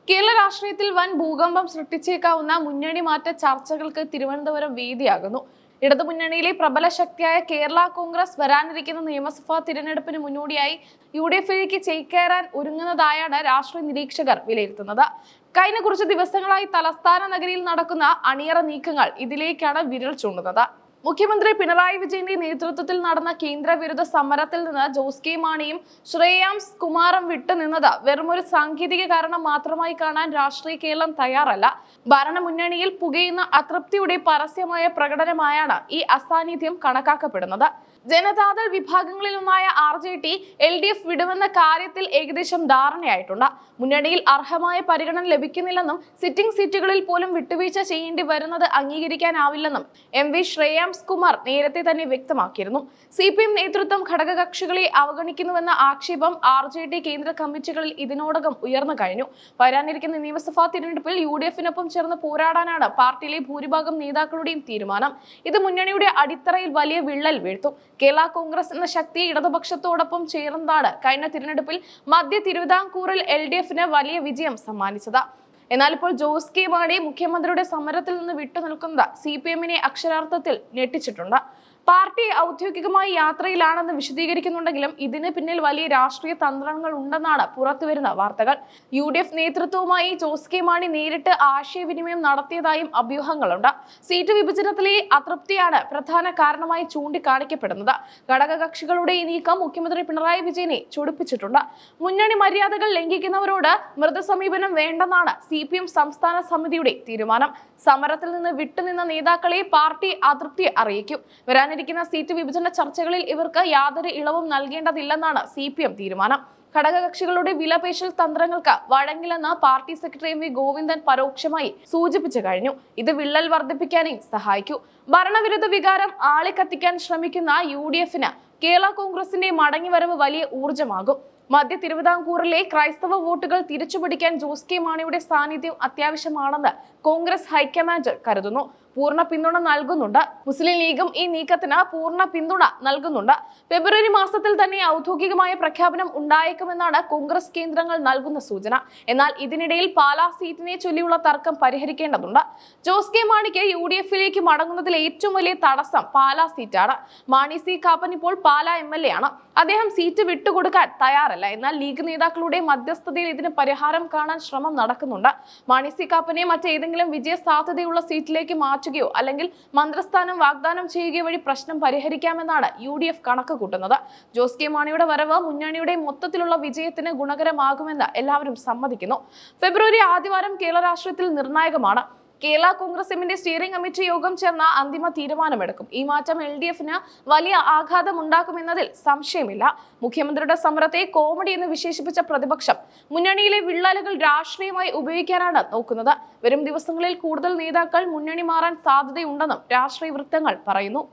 കേരള രാഷ്ട്രീയത്തിൽ വൻ ഭൂകമ്പം സൃഷ്ടിച്ചേക്കാവുന്ന മുന്നണി മാറ്റ ചർച്ചകൾക്ക് തിരുവനന്തപുരം വേദിയാകുന്നു. ഇടതുമുന്നണിയിലെ പ്രബല ശക്തിയായ കേരള കോൺഗ്രസ് വരാനിരിക്കുന്ന നിയമസഭാ തിരഞ്ഞെടുപ്പിന് മുന്നോടിയായി UDF-ലേക്ക് ചേക്കേറാൻ ഒരുങ്ങുന്നതായാണ് രാഷ്ട്രീയ നിരീക്ഷകർ വിലയിരുത്തുന്നത്. കഴിഞ്ഞ കുറച്ച് ദിവസങ്ങളായി തലസ്ഥാന നഗരിയിൽ നടക്കുന്ന അണിയറ നീക്കങ്ങൾ ഇതിലേക്കാണ് വിരൽ ചൂണ്ടുന്നത്. മുഖ്യമന്ത്രി പിണറായി വിജയന്റെ നേതൃത്വത്തിൽ നടന്ന കേന്ദ്ര വിരുദ്ധ സമരത്തിൽ നിന്ന് ജോസ് കെ മാണിയും ശ്രേയാംസ് കുമാറും വിട്ടുനിന്നത് വെറുമൊരു സാങ്കേതിക കാരണം മാത്രമായി കാണാൻ രാഷ്ട്രീയ കേരളം തയ്യാറല്ല. ഭരണമുന്നണിയിൽ പുകയുന്ന അതൃപ്തിയുടെ പരസ്യമായ പ്രകടനമായാണ് ഈ അസാന്നിധ്യം കണക്കാക്കപ്പെടുന്നത്. ജനതാദൾ വിഭാഗങ്ങളിലൊന്നായ RJD LDF വിടുമെന്ന കാര്യത്തിൽ ഏകദേശം ധാരണയായിട്ടുണ്ട്. മുന്നണിയിൽ അർഹമായ പരിഗണന ലഭിക്കുന്നില്ലെന്നും സിറ്റിംഗ് സീറ്റുകളിൽ പോലും വിട്ടുവീഴ്ച ചെയ്യേണ്ടി വരുന്നത് അംഗീകരിക്കാനാവില്ലെന്നും MV ശ്രേയാംസ് കുമാർ നേരത്തെ തന്നെ വ്യക്തമാക്കിയിരുന്നു. CPM നേതൃത്വം ഘടകകക്ഷികളെ അവഗണിക്കുന്നുവെന്ന ആക്ഷേപം RJD കേന്ദ്ര കമ്മിറ്റികളിൽ ഇതിനോടകം ഉയർന്നു കഴിഞ്ഞു. വരാനിരിക്കുന്ന നിയമസഭാ തിരഞ്ഞെടുപ്പിൽ UDF-നൊപ്പം ചേർന്ന് പോരാടാനാണ് പാർട്ടിയിലെ ഭൂരിഭാഗം നേതാക്കളുടെയും തീരുമാനം. ഇത് മുന്നണിയുടെ അടിത്തറയിൽ വലിയ വിള്ളൽ വീഴ്ത്തും. കേരള കോൺഗ്രസ് എന്ന ശക്തി ഇടതുപക്ഷത്തോടൊപ്പം ചേർന്നതാണ് കഴിഞ്ഞ തിരഞ്ഞെടുപ്പിൽ മധ്യ തിരുവിതാംകൂറിൽ LDF-ന് വലിയ വിജയം സമ്മാനിച്ചത്. എന്നാൽ ഇപ്പോൾ ജോസ് കെ മാണി മുഖ്യമന്ത്രിയുടെ സമരത്തിൽ നിന്ന് വിട്ടുനിൽക്കുന്നത് CPM-നെ അക്ഷരാർത്ഥത്തിൽ ഞെട്ടിച്ചിട്ടുണ്ട്. പാർട്ടി ഔദ്യോഗികമായി യാത്രയിലാണെന്ന് വിശദീകരിക്കുന്നുണ്ടെങ്കിലും ഇതിന് പിന്നിൽ വലിയ രാഷ്ട്രീയ തന്ത്രങ്ങൾ ഉണ്ടെന്നാണ് പുറത്തുവരുന്ന വാർത്തകൾ. UDF നേതൃത്വവുമായി ജോസ് കെ മാണി നേരിട്ട് ആശയവിനിമയം നടത്തിയതായും അഭ്യൂഹങ്ങളുണ്ട്. സീറ്റ് വിഭജനത്തിലെ അതൃപ്തിയാണ് പ്രധാന കാരണമായി ചൂണ്ടിക്കാണിക്കപ്പെടുന്നത്. ഘടകകക്ഷികളുടെ ഈ നീക്കം മുഖ്യമന്ത്രി പിണറായി വിജയനെ ചൊടിപ്പിച്ചിട്ടുണ്ട്. മുന്നണി മര്യാദകൾ ലംഘിക്കുന്നവരോട് മൃദുസമീപനം വേണ്ടെന്നാണ് CPM സംസ്ഥാന സമിതിയുടെ തീരുമാനം. സമരത്തിൽ നിന്ന് വിട്ടുനിന്ന നേതാക്കളെ പാർട്ടി അതൃപ്തി അറിയിക്കും. വരാനിരിക്കുന്ന സീറ്റ് വിഭജന ചർച്ചകളിൽ ഇവർക്ക് യാതൊരു ഇളവും നൽകേണ്ടതില്ലെന്നാണ് CPM തീരുമാനം. ഘടകകക്ഷികളുടെ വിലപേശൽ തന്ത്രങ്ങൾക്ക് വഴങ്ങില്ലെന്ന് പാർട്ടി സെക്രട്ടറി MV ഗോവിന്ദൻ പരോക്ഷമായി സൂചിപ്പിച്ചു കഴിഞ്ഞു. ഇത് വിള്ളൽ വർദ്ധിപ്പിക്കാനേ സഹായിക്കൂ. ഭരണവിരുദ്ധ വികാരം ആളിക്കത്തിക്കാൻ ശ്രമിക്കുന്ന UDF-ന് കേരള കോൺഗ്രസിന്റെ മടങ്ങിവരവ് വലിയ ഊർജ്ജമാകും. മധ്യ തിരുവിതാംകൂറിലെ ക്രൈസ്തവ വോട്ടുകൾ തിരിച്ചുപിടിക്കാൻ ജോസ് കെ മാണിയുടെ സാന്നിധ്യം അത്യാവശ്യമാണെന്ന് കോൺഗ്രസ് ഹൈക്കമാൻഡ് കരുതുന്നു. പൂർണ്ണ പിന്തുണ നൽകുന്നുണ്ട്. മുസ്ലിം ലീഗും ഈ നീക്കത്തിന് പൂർണ്ണ പിന്തുണ നൽകുന്നുണ്ട്. ഫെബ്രുവരി മാസത്തിൽ തന്നെ ഔദ്യോഗികമായ പ്രഖ്യാപനം ഉണ്ടായേക്കുമെന്നാണ് കോൺഗ്രസ് കേന്ദ്രങ്ങൾ നൽകുന്ന സൂചന. എന്നാൽ ഇതിനിടയിൽ പാലാ സീറ്റിനെ ചൊല്ലിയുള്ള തർക്കം പരിഹരിക്കേണ്ടതുണ്ട്. ജോസ് കെ മാണിക്ക് UDF-ലേക്ക് മടങ്ങുന്നതിൽ ഏറ്റവും വലിയ തടസ്സം പാലാ സീറ്റാണ്. മാണി C കാപ്പൻ ഇപ്പോൾ പാലാ MLA ആണ്. അദ്ദേഹം സീറ്റ് വിട്ടുകൊടുക്കാൻ തയ്യാറല്ല. എന്നാൽ ലീഗ് നേതാക്കളുടെ മധ്യസ്ഥതയിൽ ഇതിന് പരിഹാരം കാണാൻ ശ്രമം നടക്കുന്നുണ്ട്. മാണി C കാപ്പനെ മറ്റേതെങ്കിലും വിജയ സാധ്യതയുള്ള സീറ്റിലേക്ക് മാറ്റുകയോ അല്ലെങ്കിൽ മന്ത്രിസ്ഥാനം വാഗ്ദാനം ചെയ്യുകയോ വഴി പ്രശ്നം പരിഹരിക്കാമെന്നാണ് UDF കണക്ക് കൂട്ടുന്നത്. ജോസ് കെ മാണിയുടെ വരവ് മുന്നണിയുടെ മൊത്തത്തിലുള്ള വിജയത്തിന് ഗുണകരമാകുമെന്ന് എല്ലാവരും സമ്മതിക്കുന്നു. ഫെബ്രുവരി ആദ്യവാരം കേരള രാഷ്ട്രീയത്തിൽ നിർണായകമാണ്. കേരള കോൺഗ്രസ് എമ്മിന്റെ സ്റ്റിയറിംഗ് കമ്മിറ്റി യോഗം ചേർന്ന അന്തിമ തീരുമാനമെടുക്കും. ഈ മാറ്റം LDF-ന് വലിയ ആഘാതമുണ്ടാക്കുമെന്നതിൽ സംശയമില്ല. മുഖ്യമന്ത്രിയുടെ സമരത്തെ കോമഡി എന്ന് വിശേഷിപ്പിച്ച പ്രതിപക്ഷം മുന്നണിയിലെ വിള്ളലുകൾ രാഷ്ട്രീയമായി ഉപയോഗിക്കാനാണ് നോക്കുന്നത്. വരും ദിവസങ്ങളിൽ കൂടുതൽ നേതാക്കൾ മുന്നണി മാറാൻ സാധ്യതയുണ്ടെന്നും രാഷ്ട്രീയ വൃത്തങ്ങൾ പറയുന്നു.